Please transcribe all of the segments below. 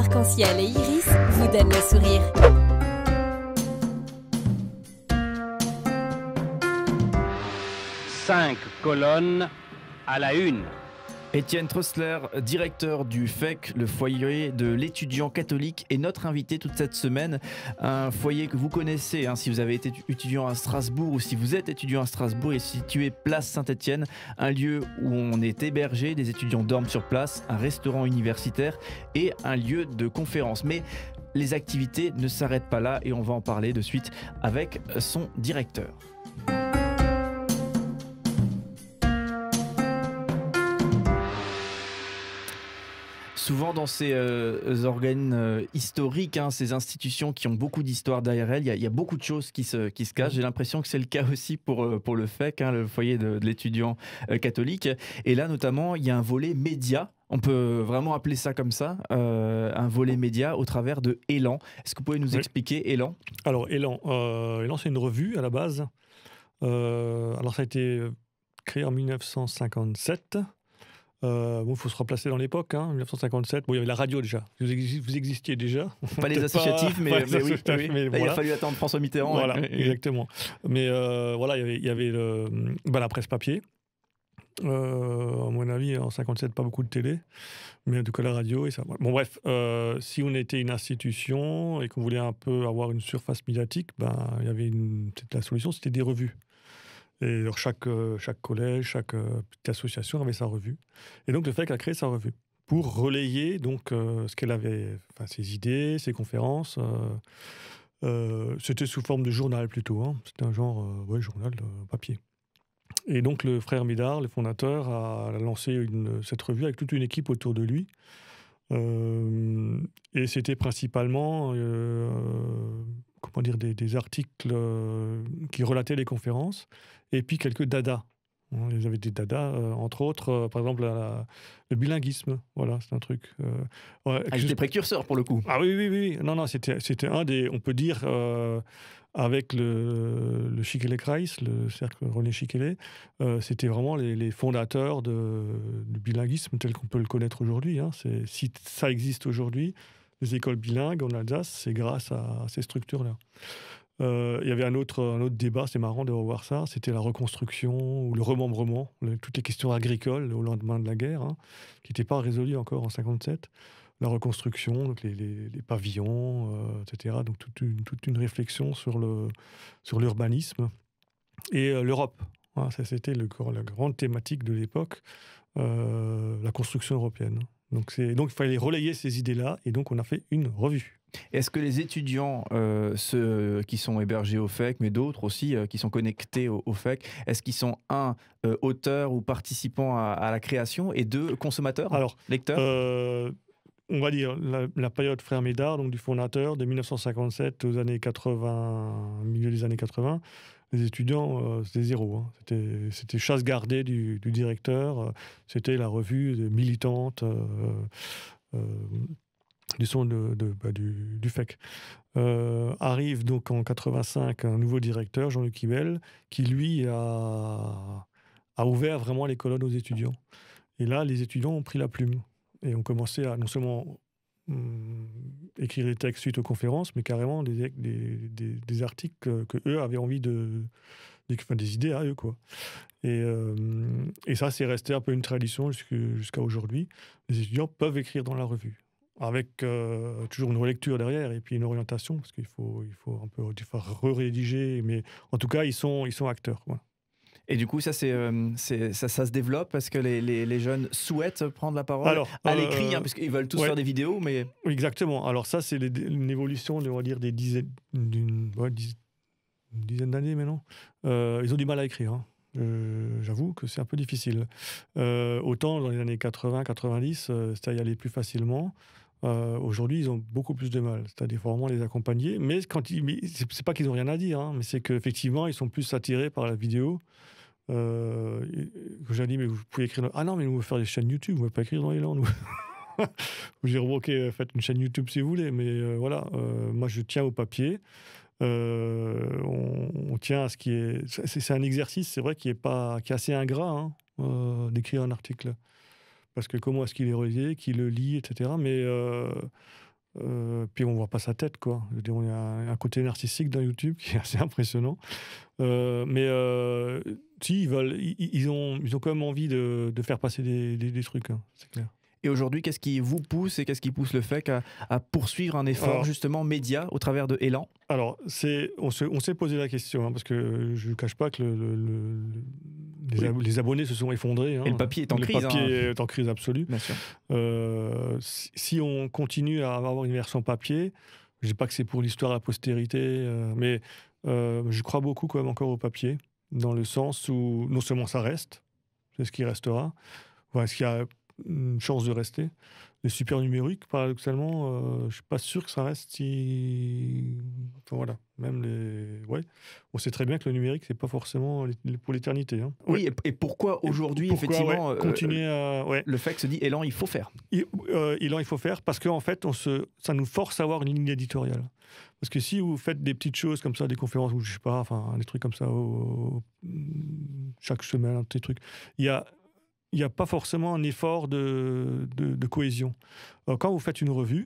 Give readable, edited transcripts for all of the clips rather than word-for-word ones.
arc-en-ciel et iris vous donnent le sourire. Cinq colonnes à la une. Étienne Trössler, directeur du FEC, le foyer de l'étudiant catholique, est notre invité toute cette semaine. Un foyer que vous connaissez, si vous avez été étudiant à Strasbourg ou si vous êtes étudiant à Strasbourg, est situé place Saint-Étienne, un lieu où on est hébergé, des étudiants dorment sur place, un restaurant universitaire et un lieu de conférence. Mais les activités ne s'arrêtent pas là et on va en parler de suite avec son directeur. Souvent dans ces organes historiques, ces institutions qui ont beaucoup d'histoire derrière elles, il y a beaucoup de choses qui se cachent. J'ai l'impression que c'est le cas aussi pour le FEC, le foyer de l'étudiant catholique. Et là notamment, il y a un volet média. On peut vraiment appeler ça comme ça, un volet média au travers de Élan. Est-ce que vous pouvez nous expliquer Élan ? Alors Élan, c'est une revue à la base. Alors ça a été créé en 1957. Il faut se replacer dans l'époque, 1957. Bon, il y avait la radio déjà. Vous existiez déjà. Pas les associatifs, mais oui. Mais là, il a fallu attendre François Mitterrand. Voilà, exactement. Mais il y avait la presse papier. À mon avis, en 57, pas beaucoup de télé, mais en tout cas la radio et ça. Bon, bref, si on était une institution et qu'on voulait un peu avoir une surface médiatique, il y avait la solution, c'était des revues. Et alors chaque collège, chaque petite association avait sa revue. Et donc le FEC a créé sa revue pour relayer donc ce qu'elle avait, ses idées, ses conférences. C'était sous forme de journal plutôt. C'était un genre journal papier. Et donc le frère Médard, le fondateur, a lancé cette revue avec toute une équipe autour de lui. Et c'était principalement des articles qui relataient les conférences et puis quelques dadas. Il y avait des dadas, entre autres, par exemple le bilinguisme. Voilà, c'est un truc. J'étais précurseur pour le coup. Ah oui. Non, c'était un des, on peut dire, avec le Schickele-Kreis, le cercle René Schickele, c'était vraiment les fondateurs du bilinguisme tel qu'on peut le connaître aujourd'hui. Si ça existe aujourd'hui, les écoles bilingues en Alsace, c'est grâce à ces structures-là. Il y avait un autre débat, c'est marrant de revoir ça, c'était la reconstruction ou le remembrement, toutes les questions agricoles au lendemain de la guerre, qui n'étaient pas résolues encore en 1957. La reconstruction, donc les pavillons, etc. Donc toute une réflexion sur l'urbanisme et l'Europe. Ça, c'était la grande thématique de l'époque, la construction européenne. Donc il fallait relayer ces idées-là et donc on a fait une revue. Est-ce que les étudiants, ceux qui sont hébergés au FEC, mais d'autres aussi qui sont connectés au FEC, est-ce qu'ils sont auteurs ou participants à la création et deux, consommateurs, lecteurs on va dire la période frère Médard, donc du fondateur, de 1957 aux années 80, milieu des années 80, les étudiants, c'était zéro. C'était chasse gardée du directeur. C'était la revue militante du son du FEC. Arrive donc en 85 un nouveau directeur, Jean-Luc Hibel, qui lui a ouvert vraiment les colonnes aux étudiants. Et là, les étudiants ont pris la plume et ont commencé à non seulement écrire des textes suite aux conférences, mais carrément des articles que eux avaient envie des idées à eux, quoi. Et ça, c'est resté un peu une tradition jusqu'à aujourd'hui. Les étudiants peuvent écrire dans la revue, avec toujours une relecture derrière et puis une orientation, parce qu'il faut un peu rédiger, mais en tout cas, ils sont acteurs, quoi. Et du coup, ça se développe parce que les jeunes souhaitent prendre la parole à l'écrit, parce qu'ils veulent tous faire des vidéos, mais... Exactement. Alors ça, c'est une évolution, on va dire, d'une dizaine d'années maintenant. Ils ont du mal à écrire. J'avoue que c'est un peu difficile. Autant dans les années 80-90, ça y allait plus facilement. Aujourd'hui, ils ont beaucoup plus de mal. C'est-à-dire, il faut vraiment les accompagner. Mais c'est pas qu'ils n'ont rien à dire, mais c'est qu'effectivement, ils sont plus attirés par la vidéo. J'ai dit, mais vous pouvez écrire... Ah non, mais nous, on veut faire des chaînes YouTube, vous ne pouvez pas écrire dans Élan, nous. J'ai dit, ok, faites une chaîne YouTube si vous voulez, mais voilà, moi, je tiens au papier. On tient à ce qui est... C'est un exercice, c'est vrai, qui est assez ingrat, d'écrire un article. Parce que comment est-ce qu'il est relayé, qui le lit, etc. Mais puis on voit pas sa tête, quoi. Je veux dire, il y a un côté narcissique dans YouTube qui est assez impressionnant. Si, ils ont quand même envie de faire passer des trucs, hein, c'est clair. Et aujourd'hui, qu'est-ce qui vous pousse et qu'est-ce qui pousse le FEC à poursuivre un effort justement média au travers de Élan? Alors, on s'est posé la question, hein, parce que je ne cache pas que les abonnés se sont effondrés. Hein. Et le papier est en crise. Le papier est en crise absolue. Bien sûr. Si on continue à avoir une version papier, je ne dis pas que c'est pour l'histoire à la postérité, mais je crois beaucoup quand même encore au papier, dans le sens où non seulement ça reste, c'est ce qui restera, est-ce qu'il y a une chance de rester. Les super numériques, paradoxalement, je ne suis pas sûr que ça reste si... Enfin, voilà, même on sait très bien que le numérique, ce n'est pas forcément pour l'éternité. Hein. Oui, et pourquoi aujourd'hui, effectivement, continuer le FEC se dit Élan, il faut faire. Élan, il faut faire, parce qu'en fait, ça nous force à avoir une ligne éditoriale. Parce que si vous faites des petites choses comme ça, des conférences, ou je sais pas, enfin, des trucs comme ça, chaque semaine, des trucs, il n'y a pas forcément un effort de cohésion. Quand vous faites une revue,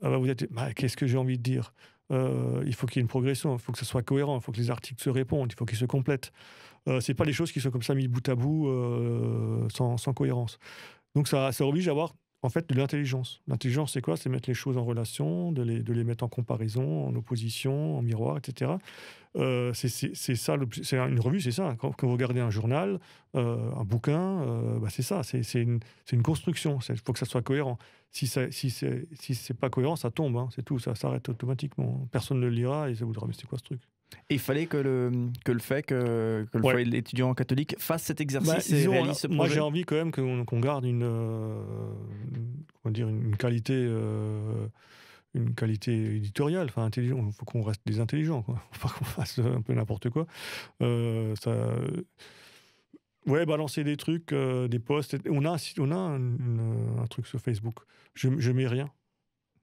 vous êtes, qu'est-ce que j'ai envie de dire ? Il faut qu'il y ait une progression, il faut que ce soit cohérent, il faut que les articles se répondent, il faut qu'ils se complètent. C'est pas des choses qui sont comme ça mis bout à bout, sans cohérence. Donc ça oblige à avoir en fait de l'intelligence. L'intelligence, c'est quoi ? C'est mettre les choses en relation, de les mettre en comparaison, en opposition, en miroir, etc. C'est ça, c'est une revue, c'est ça. Quand vous regardez un journal, un bouquin, c'est ça, c'est une construction. Il faut que ça soit cohérent. Si c'est pas cohérent, ça tombe, hein, c'est tout, ça s'arrête automatiquement. Personne ne le lira et ça vous dira, mais c'est quoi ce truc ? Et il fallait que le FEC, que le foyer de l'étudiant catholique fasse cet exercice et réalise ce projet. Moi, j'ai envie quand même qu'on garde une qualité... une qualité éditoriale, enfin intelligent. Il faut qu'on reste des intelligents, quoi. Faut pas qu'on fasse un peu n'importe quoi. Balancer des trucs, des posts. On a un truc sur Facebook. Je mets rien.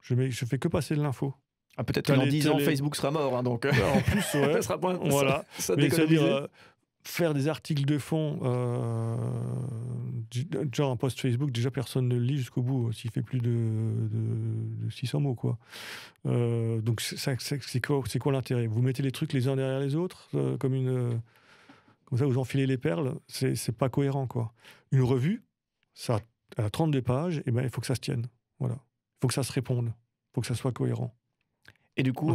Je fais que passer de l'info. Ah, peut-être que dans 10 ans, Facebook sera mort. Hein, donc... En plus, ça sera pas, voilà. Ça mais c'est-à-dire faire des articles de fond, genre un post Facebook, déjà personne ne le lit jusqu'au bout, s'il fait plus de 600 mots, quoi. Donc c'est quoi l'intérêt ? Vous mettez les trucs les uns derrière les autres, comme ça vous enfilez les perles, c'est pas cohérent, quoi. Une revue, ça a 32 pages, et il faut que ça se tienne. Voilà. Il faut que ça se réponde. Il faut que ça soit cohérent. Et du coup,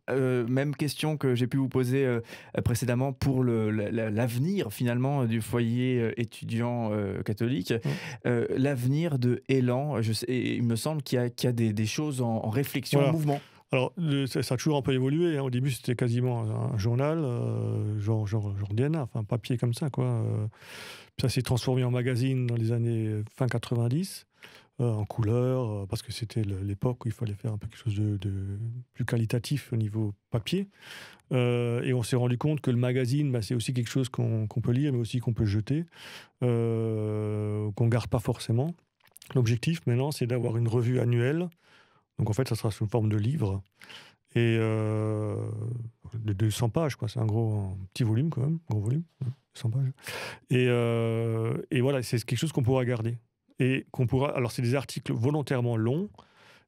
même question que j'ai pu vous poser précédemment pour l'avenir finalement du foyer étudiant catholique. L'avenir de Élan, il me semble qu'il y a des choses en réflexion, en mouvement. Alors, ça a toujours un peu évolué. Hein. Au début, c'était quasiment un journal, genre DNA, enfin papier comme ça, quoi. Ça s'est transformé en magazine dans les années fin 90. En couleur, parce que c'était l'époque où il fallait faire un peu quelque chose de plus qualitatif au niveau papier. Et on s'est rendu compte que le magazine, c'est aussi quelque chose qu'on peut lire, mais aussi qu'on peut jeter, qu'on ne garde pas forcément. L'objectif, maintenant, c'est d'avoir une revue annuelle. Donc, en fait, ça sera sous forme de livre. Et de 200 pages, quoi. C'est un petit volume, quand même. Gros volume, 100 pages. Et voilà, c'est quelque chose qu'on pourra garder. Et qu'on pourra. Alors, c'est des articles volontairement longs.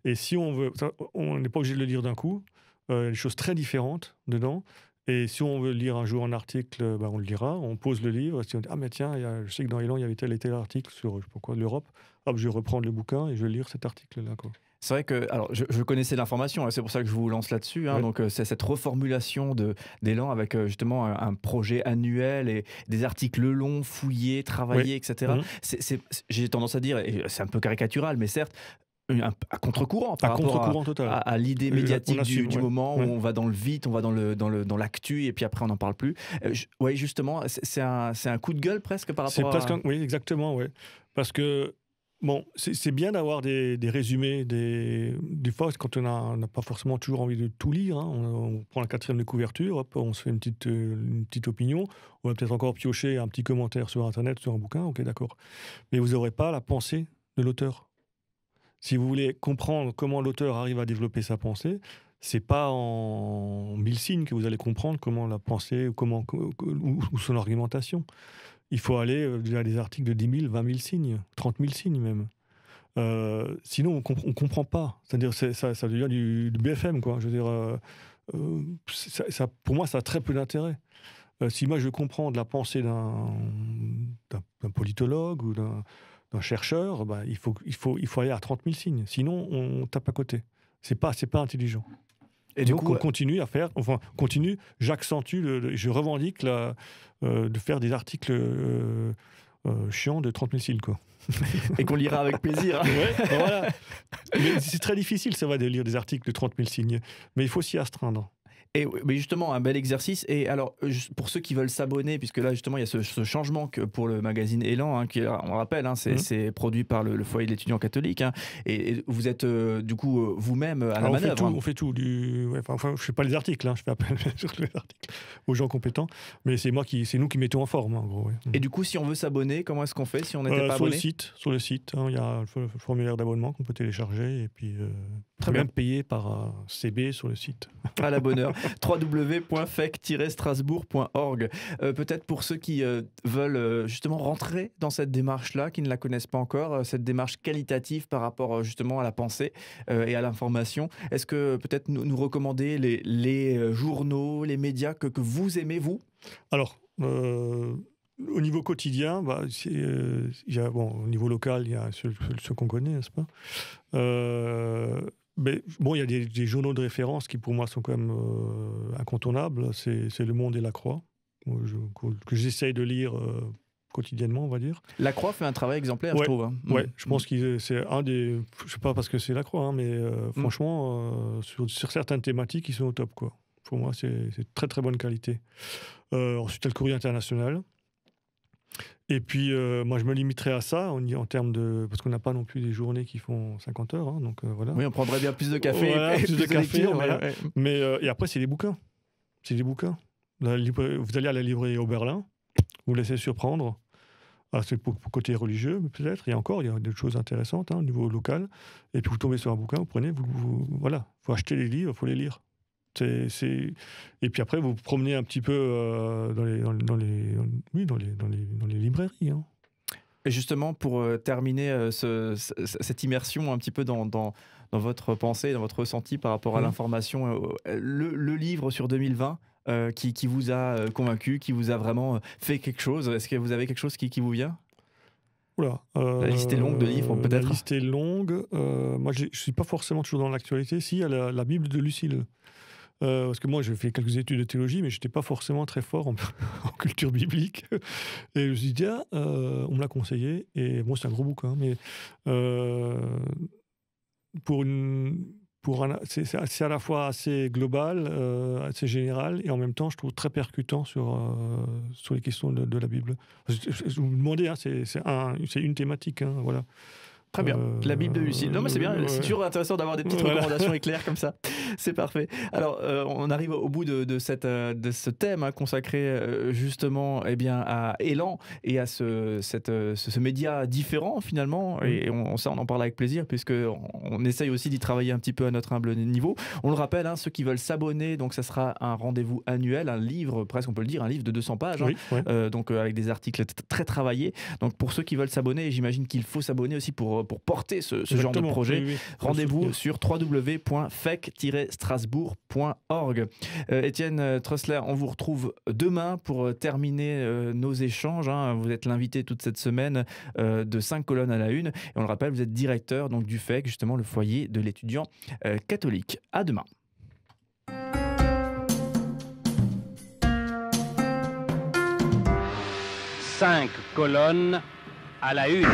Et si on veut. On n'est pas obligé de le lire d'un coup. Il y a des choses très différentes dedans. Et si on veut lire un jour un article, on le lira. On pose le livre. Si on dit, mais tiens, je sais que dans Élan, il y avait tel et tel article sur, je sais pas quoi, l'Europe. Hop, je vais reprendre le bouquin et je vais lire cet article-là, quoi. C'est vrai que, alors je connaissais l'information, c'est pour ça que je vous lance là-dessus. Hein, donc c'est cette reformulation d'Élan avec justement un projet annuel et des articles longs, fouillés, travaillés, etc. J'ai tendance à dire, et c'est un peu caricatural, mais certes, à contre-courant par rapport à l'idée médiatique du moment où on va dans le vite, on va dans l'actu et puis après on n'en parle plus. Justement, c'est un coup de gueule presque par rapport à... Oui, exactement, ouais. Parce que bon, c'est bien d'avoir des résumés, des fois, quand on n'a pas forcément toujours envie de tout lire, hein, on prend la 4e de couverture, hop, on se fait une petite opinion, on va peut-être encore piocher un petit commentaire sur Internet, sur un bouquin, ok, d'accord. Mais vous n'aurez pas la pensée de l'auteur. Si vous voulez comprendre comment l'auteur arrive à développer sa pensée, c'est pas en 1000 signes que vous allez comprendre comment la pensée, ou son argumentation. Il faut aller à des articles de 10 000, 20 000 signes, 30 000 signes même. Sinon, on comprend pas. C'est-à-dire, ça devient du BFM, quoi. Je veux dire, pour moi, ça a très peu d'intérêt. Si moi, je comprends de la pensée d'un politologue ou d'un chercheur, bah, il faut aller à 30 000 signes. Sinon, on tape à côté. C'est pas intelligent. Et donc, on continue à faire... Enfin, j'accentue, je revendique de faire des articles chiants de 30 000 signes, quoi. Et qu'on lira avec plaisir. Ouais, voilà. Mais c'est très difficile, ça va, de lire des articles de 30 000 signes. Mais il faut s'y astreindre. Mais justement, un bel exercice. Et alors, pour ceux qui veulent s'abonner, puisque là, justement, il y a ce changement pour le magazine Élan, hein, qui, on rappelle, hein, c'est produit par le foyer de l'étudiant catholique. Hein, et vous êtes, du coup, vous-même à la manœuvre. On fait tout. Je ne fais pas les articles, hein, je fais appel sur les articles aux gens compétents. Mais c'est nous qui mettons en forme, en gros. Ouais. Et du coup, si on veut s'abonner, comment est-ce qu'on fait si on n'était pas abonné ? Sur le site, hein, il y a le formulaire d'abonnement qu'on peut télécharger. Et puis, très bien payé par CB sur le site. À la bonne heure. www.fec-strasbourg.org. Peut-être pour ceux qui veulent justement rentrer dans cette démarche-là, qui ne la connaissent pas encore, cette démarche qualitative par rapport justement à la pensée et à l'information. Est-ce que peut-être nous recommander les journaux, les médias que vous aimez, vous ? Alors, au niveau quotidien, au niveau local, il y a ceux qu'on connaît, n'est-ce pas ? Mais bon, il y a des journaux de référence qui, pour moi, sont quand même incontournables. C'est Le Monde et La Croix, que j'essaye de lire quotidiennement, on va dire. La Croix fait un travail exemplaire, je trouve. Hein. Ouais, je pense que c'est un des... Je sais pas parce que c'est La Croix, hein, mais franchement, sur certaines thématiques, ils sont au top, quoi. Pour moi, c'est très, très bonne qualité. Ensuite, il y a le Courrier international. Et puis, moi, je me limiterai à ça en termes de... Parce qu'on n'a pas non plus des journées qui font 50 heures. Hein, donc, voilà. Oui, on prendrait bien plus de café. Voilà, plus de café. lecture, voilà. Mais, et après, c'est les bouquins. Vous allez à la librairie Oberlin, vous laissez surprendre. Alors, c'est pour côté religieux, peut-être. Il y a d'autres choses intéressantes au niveau local. Et puis, vous tombez sur un bouquin, vous prenez, voilà. Il faut acheter les livres, il faut les lire. Et puis après, vous vous promenez un petit peu dans les librairies. Hein. Et justement, pour terminer cette immersion un petit peu dans votre pensée, dans votre ressenti par rapport à l'information, le livre sur 2020 qui vous a convaincu, qui vous a vraiment fait quelque chose, est-ce que vous avez quelque chose qui vous vient ? Oula, la liste est longue de livres, peut-être. La liste est longue. Moi, je ne suis pas forcément toujours dans l'actualité. Si, il y a la Bible de Lucile. Parce que moi, j'ai fait quelques études de théologie, mais je n'étais pas forcément très fort en culture biblique. Et je me suis dit, on me l'a conseillé. Et bon, c'est un gros bouquin, mais c'est à la fois assez global, assez général, et en même temps, je trouve très percutant sur les questions de la Bible. Je vous demandez, hein, c'est une thématique, hein, voilà. Très bien, la Bible de Lucile. Non, mais c'est bien, c'est toujours intéressant d'avoir des petites recommandations éclair comme ça. C'est parfait. Alors, on arrive au bout de ce thème consacré justement à Élan et à ce média différent finalement. Et on en parle avec plaisir puisqu'on essaye aussi d'y travailler un petit peu à notre humble niveau. On le rappelle, ceux qui veulent s'abonner, donc ça sera un rendez-vous annuel, un livre, presque on peut le dire, un livre de 200 pages, donc avec des articles très travaillés. Donc pour ceux qui veulent s'abonner, j'imagine qu'il faut s'abonner aussi pour porter ce genre de projet. Oui. Rendez-vous sur www.fec-strasbourg.org. Étienne Trössler, on vous retrouve demain pour terminer nos échanges. Vous êtes l'invité toute cette semaine de 5 colonnes à la une. Et on le rappelle, vous êtes directeur donc, du FEC, justement le foyer de l'étudiant catholique. À demain. Cinq colonnes à la une.